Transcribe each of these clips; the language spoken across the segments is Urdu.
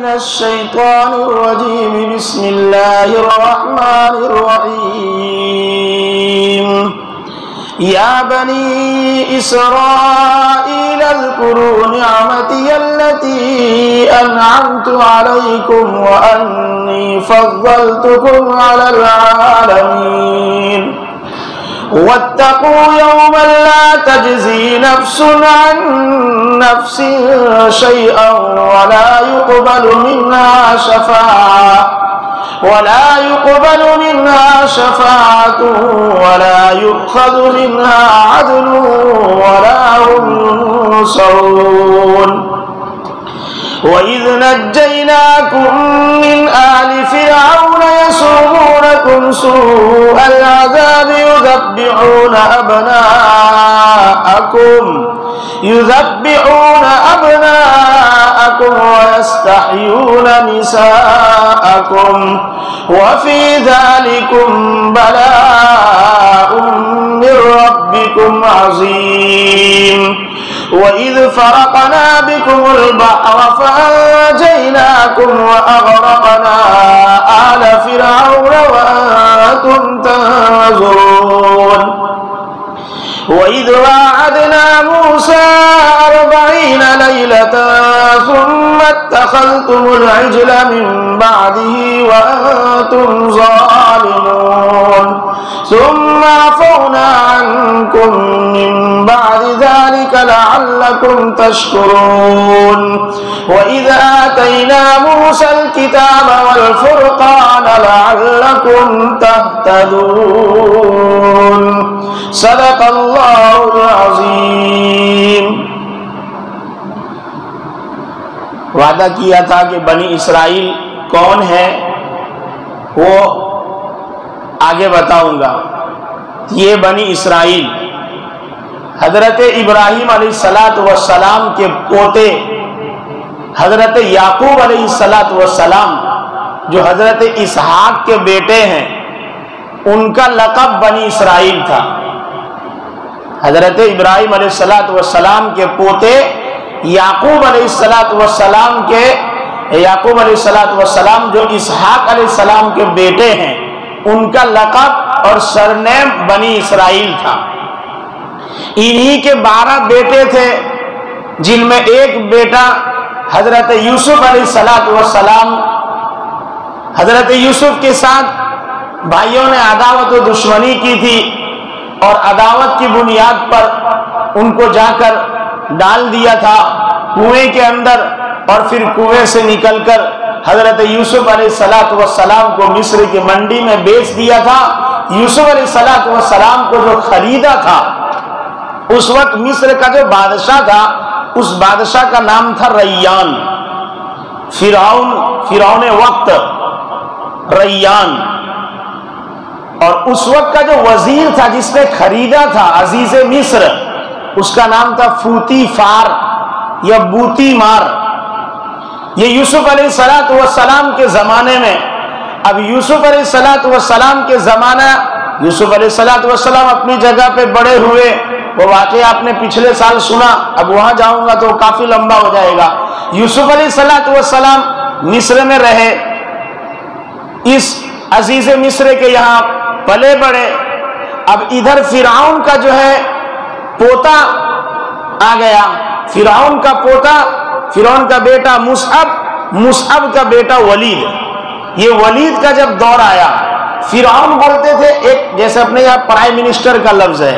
من الشيطان الرجيم بسم الله الرحمن الرحيم يا بني إسرائيل اذكروا نعمتي التي أنعمت عليكم وأني فضلتكم على العالمين واتقوا يوما لا تجزي نفس عن نفس شيئا ولا يقبل منها شفاعة ولا يؤخذ منها عدل ولا هم ينصرون وإذ نجيناكم من آل فرعون يسومونكم سوء العذاب يذبحون أبناءكم ويستحيون نساءكم وفي ذلكم بلاء من ربكم عظيم وإذ فرقنا بكم البحر فأنجيناكم وأغرقنا آل فرعون وأنتم تنظرون وإذ واعدنا موسى 40 ليلة ثم اتخذتم العجل من بعده وأنتم ظالمون ثم عفونا عنكم من بعد ذلك لعلكم تشكرون وإذ آتينا موسى الكتاب والفرقان لعلكم تهتدون صدق اللہ العظیم۔ وعدہ کیا تھا کہ بنی اسرائیل کون ہے وہ آگے بتاؤں گا۔ یہ بنی اسرائیل حضرت ابراہیم علیہ السلام کے پوتے حضرت یعقوب علیہ السلام جو حضرت اسحاق کے بیٹے ہیں ان کا لقب بنی اسرائیل تھا۔ حضرت ابراہیم علیہ السلام کے پوتے یعقوب علیہ السلام جو اسحاق علیہ السلام کے بیٹے ہیں ان کا لقب اور سرنیم بنی اسرائیل تھا۔ انہی کے 12 بیٹے تھے جن میں ایک بیٹا حضرت یوسف علیہ السلام، حضرت یوسف کے ساتھ بھائیوں نے عداوت و دشمنی کی تھی اور عداوت کی بنیاد پر ان کو جا کر ڈال دیا تھا کنویں کے اندر، اور پھر کنویں سے نکل کر حضرت یوسف علیہ السلام کو مصر کی منڈی میں بیچ دیا تھا۔ یوسف علیہ السلام کو جو خریدا تھا اس وقت مصر کا جو بادشاہ تھا اس بادشاہ کا نام تھا ریان، فرعون وقت ریان، اور اس وقت کا جو وزیر تھا جس نے خریدا تھا عزیز مصر اس کا نام تھا فوتی فار یا بوتی مار۔ یہ یوسف علیہ السلام کے زمانے میں، اب یوسف علیہ السلام کے زمانہ، یوسف علیہ السلام اپنی جگہ پہ بڑے ہوئے، وہ واقعہ آپ نے پچھلے سال سنا، اب وہاں جاؤں گا تو کافی لمبا ہو جائے گا۔ یوسف علیہ السلام مصر میں رہے، اس عزیز مصر کے یہاں پلے بڑے۔ اب ادھر فرعون کا جو ہے پوتا آ گیا، فرعون کا پوتا، فرعون کا بیٹا مصعب کا بیٹا ولید۔ یہ ولید کا جب دور آیا، فرعون بولتے تھے ایک جیسے اپنے یہاں پرائم منسٹر کا لفظ ہے،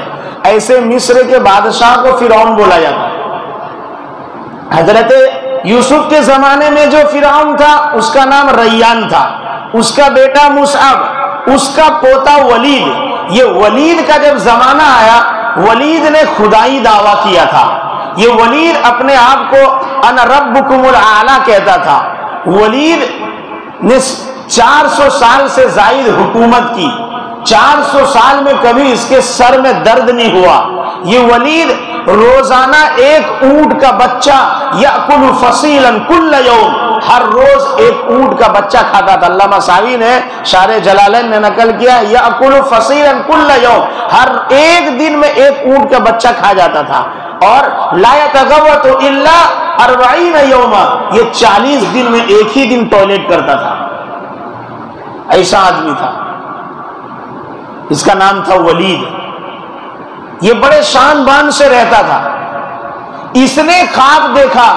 ایسے مصر کے بادشاہ کو فرعون بولا جاتا۔ حضرت یوسف کے زمانے میں جو فرعون تھا اس کا نام ریان تھا، اس کا بیٹا مصعب، اس کا پوتا ولید۔ یہ ولید کا جب زمانہ آیا، ولید نے خدائی دعویٰ کیا تھا۔ یہ ولید اپنے آپ کو انا ربکم الاعلی کہتا تھا۔ ولید نے 400 سال سے زائد حکومت کی، 400 سال میں کبھی اس کے سر میں درد نہیں ہوا۔ یہ ولید روزانہ ایک اونٹ کا بچہ یأکل فصیلا کل یوم، ہر روز ایک اونٹ کا بچہ کھاتا تھا۔ علامہ ساوی نے شارح جلالین نے نقل کیا یأکل فصیلا کل یوم، ہر ایک دن میں ایک اونٹ کا بچہ کھا جاتا تھا۔ اور لا یتغوط الا 40 یوما، یہ 40 دن میں ایک ہی دن ٹوائلٹ کرتا تھا، ایسا آدمی تھا، اس کا نام تھا ولید، یہ بڑے شان بان سے رہتا تھا۔ اس نے خواب دیکھا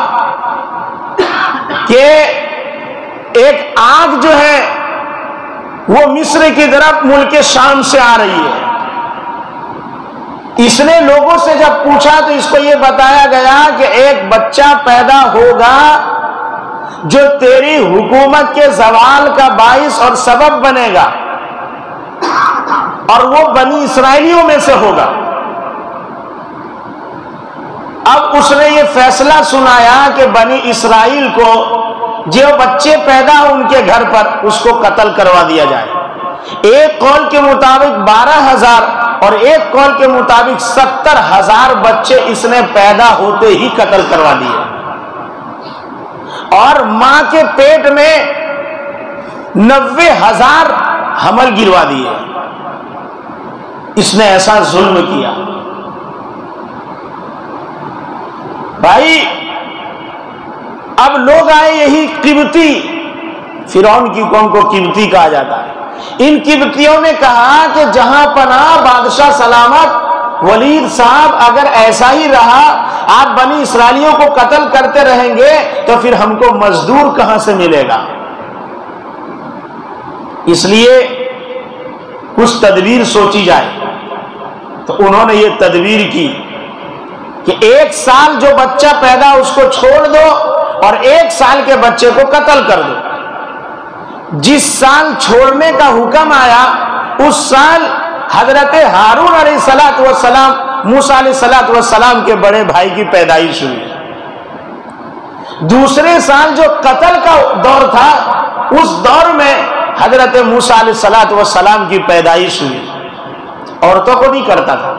کہ ایک آگ جو ہے وہ مصر کی طرف ملک شام سے آ رہی ہے۔ اس نے لوگوں سے جب پوچھا تو اس کو یہ بتایا گیا کہ ایک بچہ پیدا ہوگا جو تیری حکومت کے زوال کا باعث اور سبب بنے گا، اور وہ بنی اسرائیلیوں میں سے ہوگا۔ اب اس نے یہ فیصلہ سنایا کہ بنی اسرائیل کو جو بچے پیدا ہو ان کے گھر پر اس کو قتل کروا دیا جائے۔ ایک قول کے مطابق 12,000 اور ایک قول کے مطابق 70,000 بچے اس نے پیدا ہوتے ہی قتل کروا دیے، اور ماں کے پیٹ میں 90,000 حمل گروا دیے۔ اس نے ایسا ظلم کیا۔ بھائی اب لوگ آئے، یہی قبطی، فرعون کی قوم کو قبطی کہا جاتا ہے، ان قبطیوں نے کہا کہ جہاں پناہ بادشاہ سلامت، ولید صاحب اگر ایسا ہی رہا، آپ بنی اسرائیلیوں کو قتل کرتے رہیں گے تو پھر ہم کو مزدور کہاں سے ملے گا؟ اس لیے کچھ تدبیر سوچی جائے۔ تو انہوں نے یہ تدبیر کی کہ 1 سال جو بچہ پیدا اس کو چھوڑ دو اور 1 سال کے بچے کو قتل کر دو۔ جس سال چھوڑنے کا حکم آیا اس سال حضرت ہارون علیہ الصلوۃ والسلام، موسیٰ علیہ الصلوۃ والسلام کے بڑے بھائی کی پیدائش ہوئی۔ دوسرے سال جو قتل کا دور تھا اس دور میں حضرت موسیٰ علیہ الصلوۃ والسلام کی پیدائش ہوئی۔ عورتوں کو نہیں کرتا تھا۔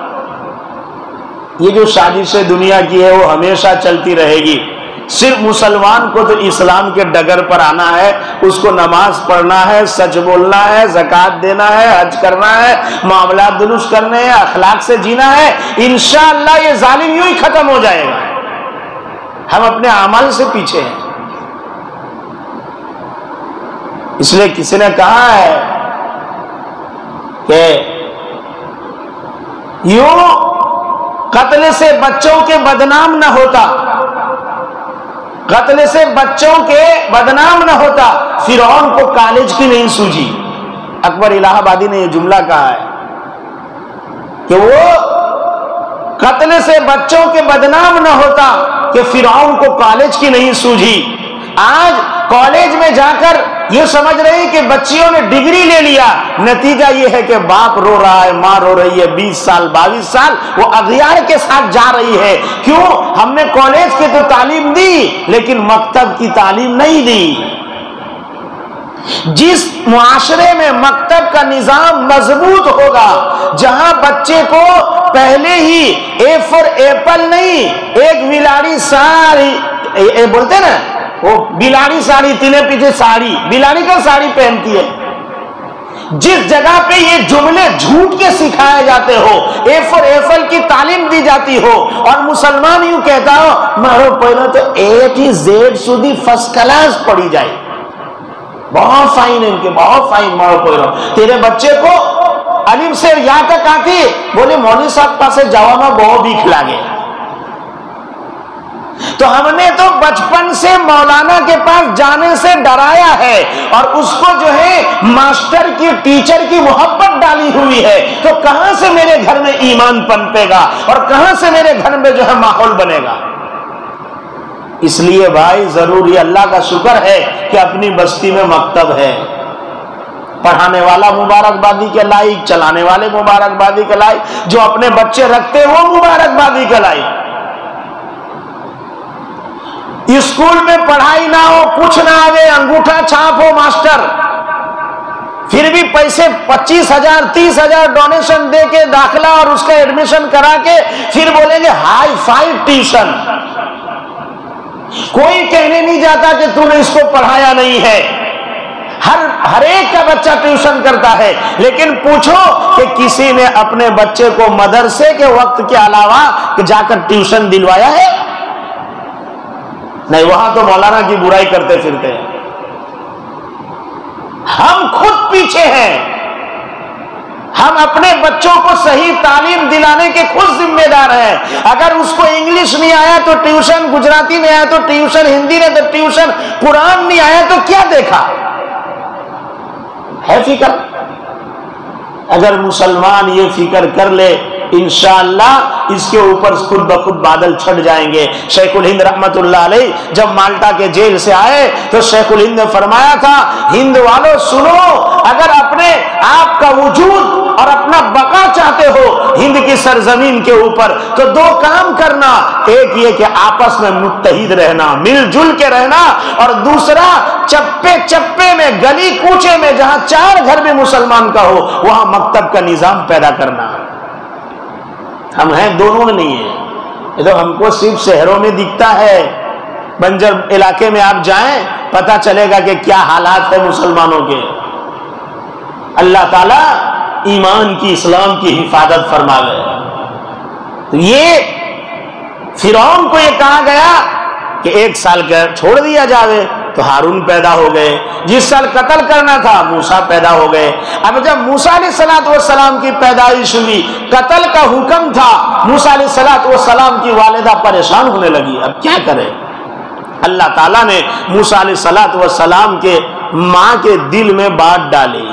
یہ جو سازشیں دنیا کی ہے وہ ہمیشہ چلتی رہے گی۔ صرف مسلمان کو تو اسلام کے ڈگر پر آنا ہے، اس کو نماز پڑھنا ہے، سچ بولنا ہے، زکوٰۃ دینا ہے، حج کرنا ہے، معاملات درست کرنے ہیں، اخلاق سے جینا ہے۔ انشاءاللہ یہ ظالم یوں ہی ختم ہو جائے گا۔ ہم اپنے اعمال سے پیچھے ہیں۔ اس لیے کسی نے کہا ہے کہ یوں قتل سے بچوں کے بدنام نہ ہوتا، قتل سے بچوں کے بدنام نہ ہوتا، فرعون کو کالج کی نہیں سوجی۔ اکبر الہ آبادی نے یہ جملہ کہا ہے کہ وہ قتل سے بچوں کے بدنام نہ ہوتا کہ فرعون کو کالج کی نہیں سوجی۔ آج کالج میں جا کر یہ سمجھ رہے ہیں کہ بچیوں نے ڈگری لے لیا، نتیجہ یہ ہے کہ باپ رو رہا ہے، ماں رو رہی ہے، 20 سال 22 سال وہ اغیار کے ساتھ جا رہی ہے۔ کیوں؟ ہم نے کالج کی تو تعلیم دی لیکن مکتب کی تعلیم نہیں دی۔ جس معاشرے میں مکتب کا نظام مضبوط ہوگا، جہاں بچے کو پہلے ہی اے فور ایپل نہیں، ایک بلاڑی ساری بولتے نا، وہ بلاڑی ساڑی، تینے پیچھے ساڑی، بلاڑی کا ساڑی پہنتی ہے، جس جگہ پہ یہ جملے جھوٹ کے سکھائے جاتے ہو، اے فور ایپل کی تعلیم دی جاتی ہو، اور مسلمان یوں کہتا ہو مارو پہلے تو A to Z سودی فرسٹ کلاس پڑھی جائے، بہت فائن ان کے، بہت فائن مارو پہلو، تیرے بچے کو الف سے یا تک آتی، بولے مولوی صاحب پاسے جاوا میں بہت بھی کھلا گئے۔ تو ہم نے تو بچپن سے مولانا کے پاس جانے سے ڈرایا ہے، اور اس کو جو ہے ماسٹر کی، ٹیچر کی محبت ڈالی ہوئی ہے، تو کہاں سے میرے گھر میں ایمان پنپے گا اور کہاں سے میرے گھر میں جو ہے ماحول بنے گا؟ اس لیے بھائی ضروری اللہ کا شکر ہے کہ اپنی بستی میں مکتب ہے، پڑھانے والا مبارکبادی کے لائق، چلانے والے مبارکبادی کے لائق، جو اپنے بچے رکھتے وہ مبارکبادی کے لائق۔ اسکول میں پڑھائی نہ ہو، کچھ نہ آوے، انگوٹھا چھاپ ہو ماسٹر، پھر بھی پیسے 25,000 30,000 ڈونیشن دے کے داخلہ اور اس کا ایڈمیشن کرا کے پھر بولیں گے ہائی فائی ٹیوشن۔ کوئی کہنے نہیں جاتا کہ تو نے اس کو پڑھایا نہیں ہے۔ ہر ایک کا بچہ ٹیوشن کرتا ہے، لیکن پوچھو کہ کسی نے اپنے بچے کو مدرسے کے وقت کے علاوہ جا کر ٹیوشن دلوایا ہے؟ نہیں، وہاں تو مولانا کی برائی کرتے پھرتے ہیں۔ ہم خود پیچھے ہیں، ہم اپنے بچوں کو صحیح تعلیم دلانے کے خود ذمہ دار ہیں۔ اگر اس کو انگلش نہیں آیا تو ٹیوشن، گجراتی نہیں آیا تو ٹیوشن، ہندی نہیں تو ٹیوشن، قرآن نہیں آیا تو کیا دیکھا ہے؟ فکر اگر مسلمان یہ فکر کر لے، انشاءاللہ اس کے اوپر خود بخود بادل چھٹ جائیں گے۔ شیخ الہند رحمت اللہ علیہ جب مالٹا کے جیل سے آئے تو شیخ الہند نے فرمایا تھا، ہند والوں سنو، اگر اپنے آپ کا وجود اور اپنا بقا چاہتے ہو ہند کی سرزمین کے اوپر تو دو کام کرنا، ایک یہ کہ آپس میں متحد رہنا، مل جل کے رہنا، اور دوسرا چپے چپے میں، گلی کوچے میں جہاں 4 گھر بھی مسلمان کا ہو وہاں مکتب کا نظام پیدا کرنا۔ ہم ہیں دونوں میں نہیں ہیں، یہ تو ہم کو صرف شہروں میں دکھتا ہے، بنجر علاقے میں آپ جائیں پتہ چلے گا کہ کیا حالات ہیں مسلمانوں کے۔ اللہ تعالیٰ ایمان کی، اسلام کی حفاظت فرماوے۔ تو یہ فرعون کو یہ کہا گیا کہ 1 سال کا چھوڑ دیا جاوے، تو ہارون پیدا ہو گئے، جس سال قتل کرنا تھا موسیٰ پیدا ہو گئے۔ اب جب موسیٰ علیہ السلام کی پیدائش ہوئی، قتل کا حکم تھا، موسیٰ علیہ السلام کی والدہ پریشان ہونے لگی، اب کیا کرے؟ اللہ تعالیٰ نے موسیٰ علیہ السلام کے ماں کے دل میں بات ڈالی،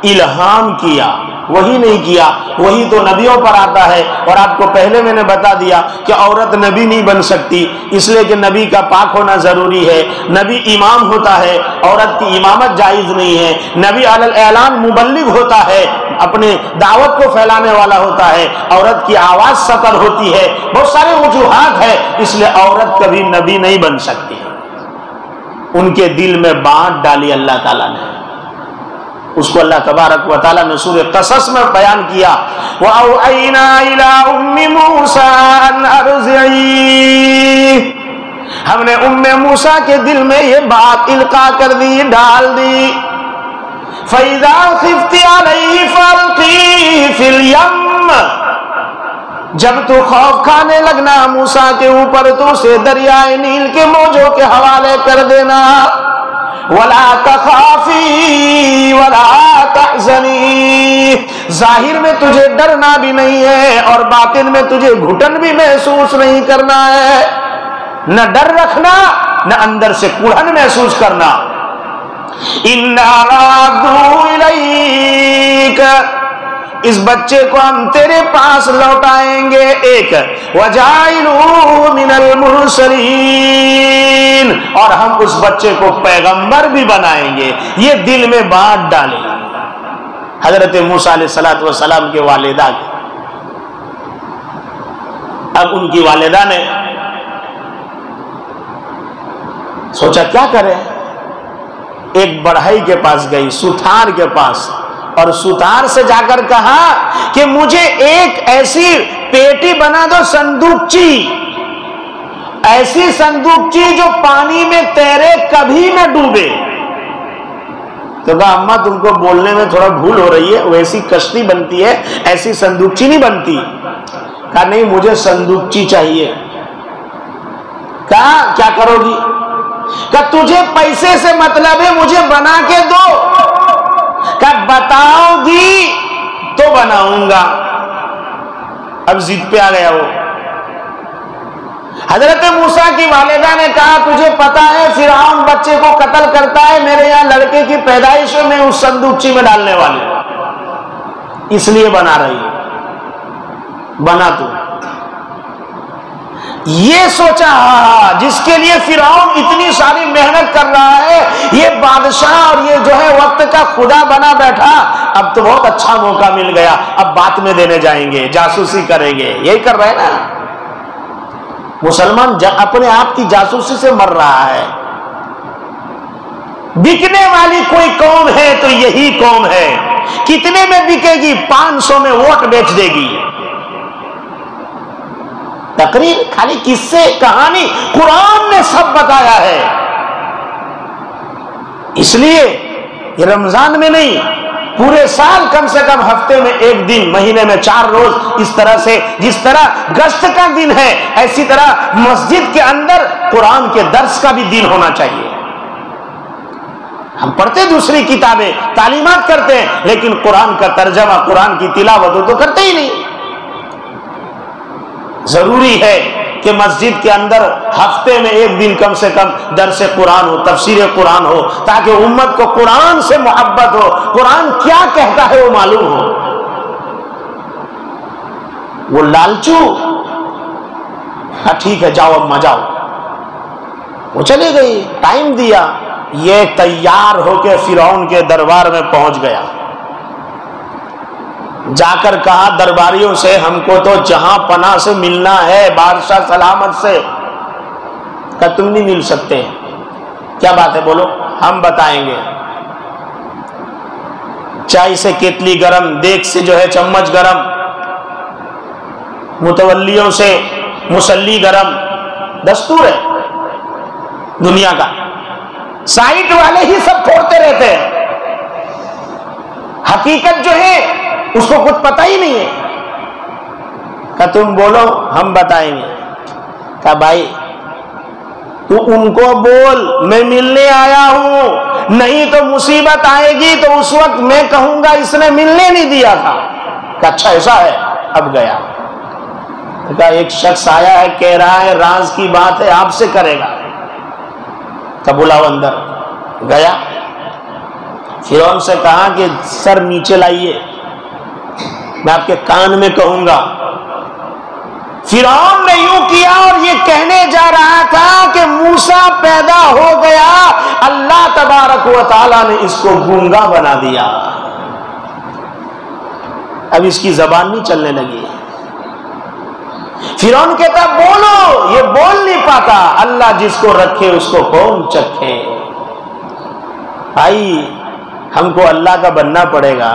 الہام کیا، وہی نہیں کیا، وہی تو نبیوں پر آتا ہے، اور آپ کو پہلے میں نے بتا دیا کہ عورت نبی نہیں بن سکتی، اس لیے کہ نبی کا پاک ہونا ضروری ہے، نبی امام ہوتا ہے، عورت کی امامت جائز نہیں ہے، نبی علی الاعلان مبلغ ہوتا ہے، اپنے دعوت کو پھیلانے والا ہوتا ہے، عورت کی آواز سطر ہوتی ہے، بہت سارے وجوہات ہیں، اس لیے عورت کبھی نبی نہیں بن سکتی۔ ان کے دل میں بات ڈالی اللہ تعالیٰ نے، اس کو اللہ تبارک و تعالیٰ نے سورہ قصص میں بیان کیا، وَأَوْحَيْنَا إِلَىٰ أُمِّ مُوسَىٰ أَنْ أَرْضِعِيهِ، ہم نے موسیٰ کے دل میں یہ بات القاء کر دی، ڈال دی، فَإِذَا خِفْتِ عَلَيْهِ فَأَلْقِيهِ فِي الْيَمِّ، جب تو خوف کھانے لگنا موسیٰ کے اوپر تو اسے دریائے نیل کے موجوں کے حوالے کر دینا، وَلَا تَخَافِي وَلَا تَحْزَنِي، ظاہر میں تجھے ڈرنا بھی نہیں ہے اور باطن میں تجھے گھٹن بھی محسوس نہیں کرنا ہے، نہ ڈر رکھنا نہ اندر سے کڑھن محسوس کرنا۔ إِنَّا رَادُّوهُ إِلَيْكَ، اس بچے کو ہم تیرے پاس لوٹائیں گے، ایک وَجَاعِلُوهُ مِنَ الْمُرْسَلِينَ، اور ہم اس بچے کو پیغمبر بھی بنائیں گے، یہ دل میں بات ڈالیں گے حضرت موسیٰ علیہ السلام کے والدہ کے۔ اب ان کی والدہ نے سوچا کیا کرے، ایک بڑھئی کے پاس گئی، ستھار کے پاس، اور ستار سے جا کر کہا کہ مجھے ایک ایسی پیٹی بنا دو، صندوقچی، ایسی صندوقچی جو پانی میں تیرے کبھی نہ ڈوبے۔ تو کہا اماں تم کو بولنے میں تھوڑا بھول ہو رہی ہے، ویسی کشتی بنتی ہے، ایسی صندوقچی نہیں بنتی۔ کہا نہیں مجھے صندوقچی چاہیے۔ کہا کیا کرو گی؟ کہا تجھے پیسے سے مطلب ہے، مجھے بنا کے دو۔ کہ بتاؤ گی تو بناؤں گا۔ اب ضد پہ آ گیا وہ۔ حضرت موسیٰ کی والدہ نے کہا تجھے پتا ہے فرعون بچے کو قتل کرتا ہے، میرے یہاں لڑکے کی پیدائش میں اس صندوقچی میں ڈالنے والی، اس لیے بنا رہی ہے، بنا تو۔ یہ سوچا جس کے لیے فرعون اتنی ساری محنت کر رہا ہے، یہ بادشاہ اور یہ جو ہے وقت کا خدا بنا بیٹھا، اب تو بہت اچھا موقع مل گیا، اب بات میں دینے جائیں گے، جاسوسی کریں گے، یہی کر رہے ہیں نا مسلمان، اپنے آپ کی جاسوسی سے مر رہا ہے۔ بکنے والی کوئی قوم ہے تو یہی قوم ہے، کتنے میں بکے گی؟ 500 میں ووٹ بیچ دے گی۔ تقریر خالی قصے کہانی، قرآن نے سب بتایا ہے۔ اس لیے یہ رمضان میں نہیں، پورے سال کم سے کم ہفتے میں ایک دن، مہینے میں 4 روز، اس طرح سے جس طرح گشت کا دن ہے ایسی طرح مسجد کے اندر قرآن کے درس کا بھی دن ہونا چاہیے۔ ہم پڑھتے دوسری کتابیں، تعلیمات کرتے ہیں، لیکن قرآن کا ترجمہ، قرآن کی تلاوت تو کرتے ہی نہیں۔ ضروری ہے کہ مسجد کے اندر ہفتے میں ایک دن کم سے کم درس قرآن ہو، تفسیر قرآن ہو، تاکہ امت کو قرآن سے محبت ہو، قرآن کیا کہتا ہے وہ معلوم ہو۔ وہ لالچو، ہاں ٹھیک ہے جاؤ اب جاؤ، وہ چلی گئی، ٹائم دیا، یہ تیار ہو کے فرعون کے دربار میں پہنچ گیا، جا کر کہا درباریوں سے ہم کو تو جہاں پناہ سے ملنا ہے، بادشاہ سلامت سے، کہ تم نہیں مل سکتے، کیا بات ہے بولو، ہم بتائیں گے۔ چائے سے کیتلی گرم، دیگ سے جو ہے چمچ گرم، متولیوں سے مسلی گرم، دستور ہے دنیا کا، سائٹ والے ہی سب پھوڑتے رہتے ہیں، حقیقت جو ہے اس کو کچھ پتہ ہی نہیں ہے، کہ تم بولو ہم بتائیں گے۔ کہ بھائی تو ان کو بول میں ملنے آیا ہوں، نہیں تو مصیبت آئے گی تو اس وقت میں کہوں گا اس نے ملنے نہیں دیا تھا۔ کہ اچھا ایسا ہے، اب گیا۔ کہ ایک شخص آیا ہے، کہہ رہا ہے راز کی بات ہے آپ سے کرے گا، کہ بلاؤ اندر۔ گیا، فرعون سے کہا کہ سر نیچے لائیے، میں آپ کے کان میں کہوں گا۔ فرعون نے یوں کیا اور یہ کہنے جا رہا تھا کہ موسیٰ پیدا ہو گیا، اللہ تبارک و تعالیٰ نے اس کو گونگا بنا دیا، اب اس کی زبان نہیں چلنے لگی۔ فرعون کہتا بولو، یہ بول نہیں پاتا، اللہ جس کو رکھے اس کو کون چکھے۔ بھائی ہم کو اللہ کا بننا پڑے گا،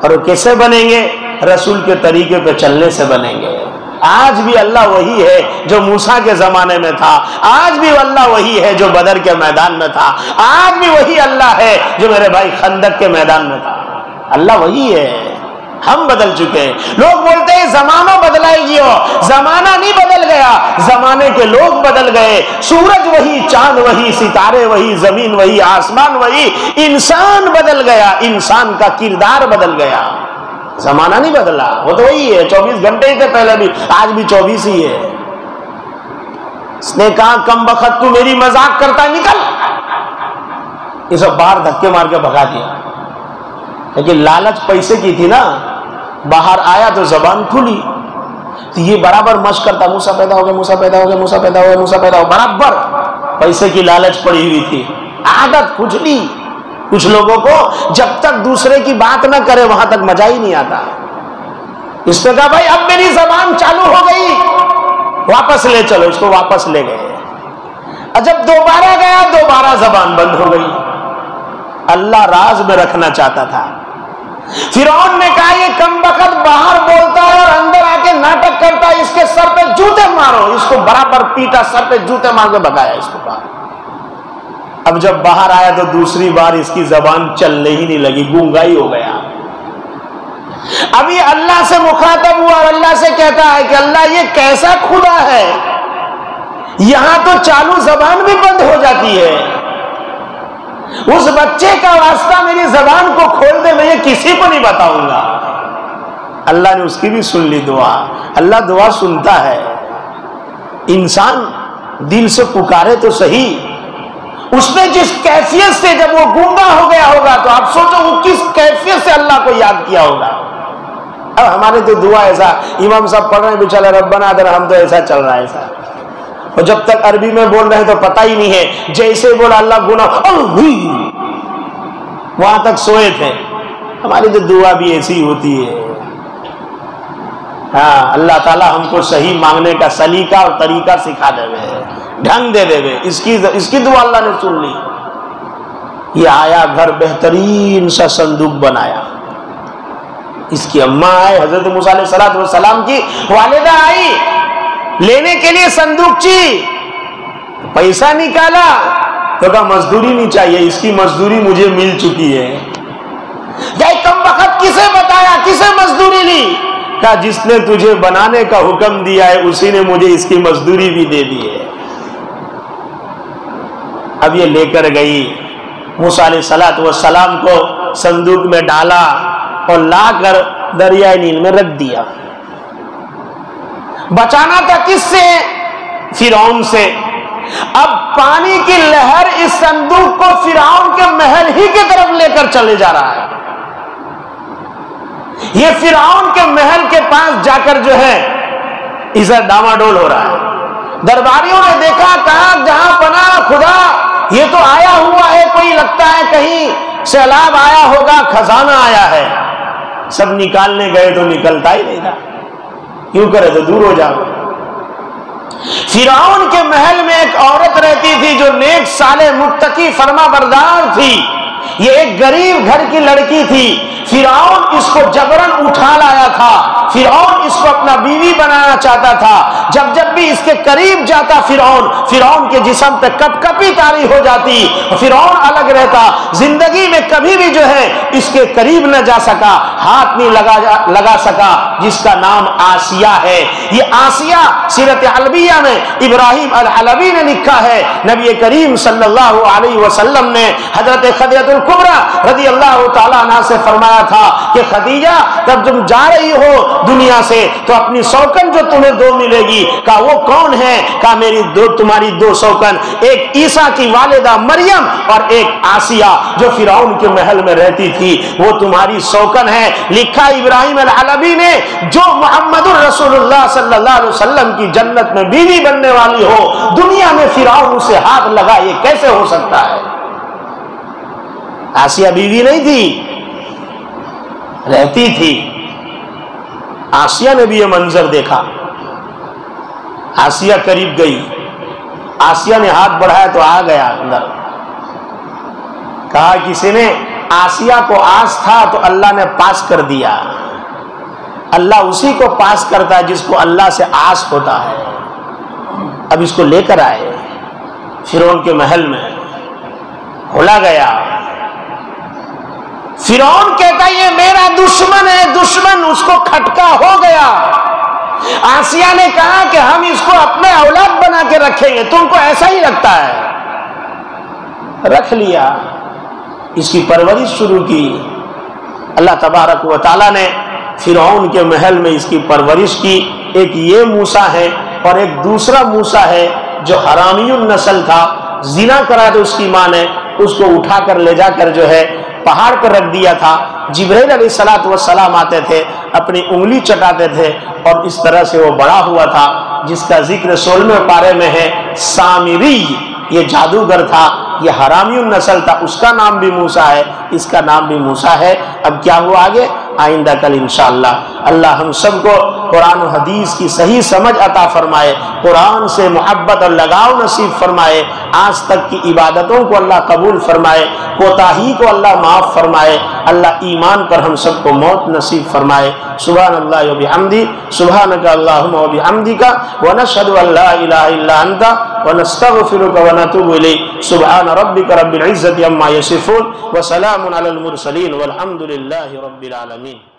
اور وہ کیسے بنیں گے؟ رسول کے طریقے پہ چلنے سے بنیں گے۔ آج بھی اللہ وہی ہے جو موسیٰ کے زمانے میں تھا، آج بھی اللہ وہی ہے جو بدر کے میدان میں تھا، آج بھی وہی اللہ ہے جو میرے بھائی خندق کے میدان میں تھا، اللہ وہی ہے، ہم بدل چکے ہیں۔ لوگ بولتے ہیں زمانہ بدلا ہی ہو، زمانہ نہیں بدل گیا، زمانے کے لوگ بدل گئے، سورج وہی، چاند وہی، ستارے وہی، زمین وہی، آسمان وہی، انسان بدل گیا، انسان کا کردار بدل گیا، زمانہ نہیں بدلا، وہ تو وہی ہے، 24 گھنٹے ہی تھے پہلے بھی، آج بھی 24 ہی ہے۔ اس نے کہا کم بخت تو میری مذاق کرتا ہے، نکل، یہ سب باہر دھکے مار کے بھگا دیا، لیکن لالچ پیسے کی تھی نا، باہر آیا تو زبان کھلی، تو یہ برابر مشق کرتا، موسیٰ پیدا ہو گیا، موسیٰ پیدا ہو گیا، موسیٰ پیدا ہو گیا، موسیٰ پیدا ہو، برابر پیسے کی لالچ پڑی ہوئی تھی، عادت کھجلی۔ کچھ لوگوں کو جب تک دوسرے کی بات نہ کرے وہاں تک مزہ ہی نہیں آتا۔ اس نے کہا بھائی اب میری زبان چالو ہو گئی، واپس لے چلو، اس کو واپس لے گئے، اور جب دوبارہ گیا دوبارہ زبان بند ہو گئی، اللہ راز میں رکھنا چاہتا تھا۔ فرعون نے کہا یہ کمبخت باہر بولتا ہے اور اندر آ کے ناٹک کرتا ہے، اس کے سر پہ جوتے مارو، اس کو برابر پیٹا، سر پہ جوتے مار کے بگایا اس کو باہر۔ اب جب باہر آیا تو دوسری بار اس کی زبان چلنے ہی نہیں لگی، گونگا ہی ہو گیا۔ ابھی اللہ سے مخاطب ہوا اور اللہ سے کہتا ہے کہ اللہ یہ کیسا خدا ہے، یہاں تو چالو زبان بھی بند ہو جاتی ہے، اس بچے کا واسطہ میری زبان کو کھول دے، میں یہ کسی کو نہیں بتاؤں گا۔ اللہ نے اس کی بھی سن لی دعا، اللہ دعا سنتا ہے، انسان دل سے پکارے تو صحیح۔ اس نے جس کیفیت سے جب وہ گونگا ہو گیا ہوگا تو آپ سوچو وہ کس کیفیت سے اللہ کو یاد کیا ہوگا۔ اب ہمارے تو دعا ایسا، امام صاحب پڑھ رہے ہیں بیچارے ربنا ادھر، ہم تو ایسا چل رہا ہے ایسا، اور جب تک عربی میں بول رہے ہیں تو پتہ ہی نہیں ہے، جیسے بولا اللہ گنا وہاں تک سوئے تھے۔ ہماری تو دعا بھی ایسی ہوتی ہے۔ ہاں اللہ تعالیٰ ہم کو صحیح مانگنے کا سلیقہ اور طریقہ سکھا دے گئے، ڈھنگ دے دے گئے، اس کی دعا اللہ نے سن لی۔ یہ آیا گھر، بہترین سا صندوق بنایا، اس کی اماں آئے، حضرت موسیٰ علیہ السلام کی والدہ آئی لینے کے لیے صندوق چی، پیسہ نکالا، تو کہا مزدوری نہیں چاہیے، اس کی مزدوری مجھے مل چکی ہے۔ کہ کم وقت کسے بتایا، کسے مزدوری لی؟ کہا جس نے تجھے بنانے کا حکم دیا ہے اسی نے مجھے اس کی مزدوری بھی دے دی ہے۔ اب یہ لے کر گئی، موسیٰ علیہ السلام کو صندوق میں ڈالا اور لا کر دریائے نیل میں رکھ دیا۔ بچانا تھا کس سے؟ فرعون سے۔ اب پانی کی لہر اس صندوق کو فرعون کے محل ہی کی طرف لے کر چلے جا رہا ہے۔ یہ فرعون کے محل کے پاس جا کر جو ہے اسے ڈاماڈول ہو رہا ہے۔ درباریوں نے دیکھا، کہا جہاں پناہ خدا، یہ تو آیا ہوا ہے، کوئی لگتا ہے کہیں سیلاب آیا ہوگا، خزانہ آیا ہے۔ سب نکالنے گئے تو نکلتا ہی نہیں تھا، کیوں کرے تو دور ہو جاؤ۔ فرعون کے محل میں ایک عورت رہتی تھی جو نیک صالح متقی فرما بردار تھی۔ یہ ایک غریب گھر کی لڑکی تھی۔ فرعون اس کو جبرن اٹھا لایا تھا، فرعون اس کو اپنا بیوی بنانا چاہتا تھا۔ جب جب بھی اس کے قریب جاتا فرعون کے جسم پہ کپ کپی طاری ہو جاتی، فرعون الگ رہتا، زندگی میں کبھی بھی جو ہے اس کے قریب نہ جا سکا، ہاتھ نہیں لگا سکا، جس کا نام آسیہ ہے۔ یہ آسیہ سیرت حلبیہ میں ابراہیم الحلبی نے لکھا ہے، نبی کریم صلی اللہ علیہ وسلم نے حضرت خدیجہ الکبریٰ رضی اللہ تعالیٰ عنہ سے فرمایا تھا کہ خدیجہ جب تم جا رہی ہو دنیا سے تو اپنی سوکن جو تمہیں دو ملے گی، کہا وہ کون ہے؟ کہا تمہاری دو سوکن، ایک عیسیٰ کی والدہ مریم اور ایک آسیہ جو فرعون کے محل میں رہتی تھی، وہ تمہاری سوکن ہے۔ لکھا ابراہیم الحلبی نے، جو محمد الرسول اللہ صلی اللہ علیہ وسلم کی جنت میں بیوی بننے والی ہو، دنیا میں فرعون اسے ہاتھ لگا، یہ کیسے ہو سکتا ہے؟ آسیہ بیوی نہیں تھی، رہتی تھی۔ آسیہ نے بھی یہ منظر دیکھا، آسیہ قریب گئی، آسیہ نے ہاتھ بڑھایا تو آ گیا اندر۔ کہا کسی نے آسیہ کو آس تھا تو اللہ نے پاس کر دیا۔ اللہ اسی کو پاس کرتا ہے جس کو اللہ سے آس ہوتا ہے۔ اب اس کو لے کر آئے فرعون کے محل میں، کھولا گیا۔ فرعون کہتا یہ میرا دشمن ہے، دشمن، اس کو کھٹکا ہو گیا۔ آسیہ نے کہا کہ ہم اس کو اپنے اولاد بنا کے رکھیں گے، تم کو ایسا ہی لگتا ہے؟ رکھ لیا، اس کی پرورش شروع کی۔ اللہ تبارک و تعالیٰ نے فرعون کے محل میں اس کی پرورش کی۔ ایک یہ موسیٰ ہے اور ایک دوسرا موسیٰ ہے جو حرامی النسل تھا، زنا کرا تو اس کی ماں نے اس کو اٹھا کر لے جا کر جو ہے پہاڑ پر رکھ دیا تھا۔ جبرائیل علیہ السلام آتے تھے، اپنی انگلی چٹاتے تھے اور اس طرح سے وہ بڑا ہوا تھا، جس کا ذکر 16ویں پارے میں ہے۔ سامری یہ جادوگر تھا، یہ حرامی النسل تھا، اس کا نام بھی موسیٰ ہے، اس کا نام بھی موسیٰ ہے۔ اب کیا ہوا آگے؟ آئندہ کل انشاءاللہ اللہ ہم سب کو قرآن و حدیث کی صحیح سمجھ عطا فرمائے، قرآن سے محبت اور لگاؤ نصیب فرمائے، آج تک کی عبادتوں کو اللہ قبول فرمائے، کوتاہی کو اللہ معاف فرمائے، اللہ ایمان پر ہم سب کو موت نصیب فرمائے۔ سبحان اللہ و بحمدی، سبحانک اللہم و بحمدک، ونشہد ان لا الہ الا انت، ونستغفرک ونتوب الیک۔ سبحان ربک رب العزت عما یصفون، وسلام علی المرسلین، والحمد للہ رب العالمین۔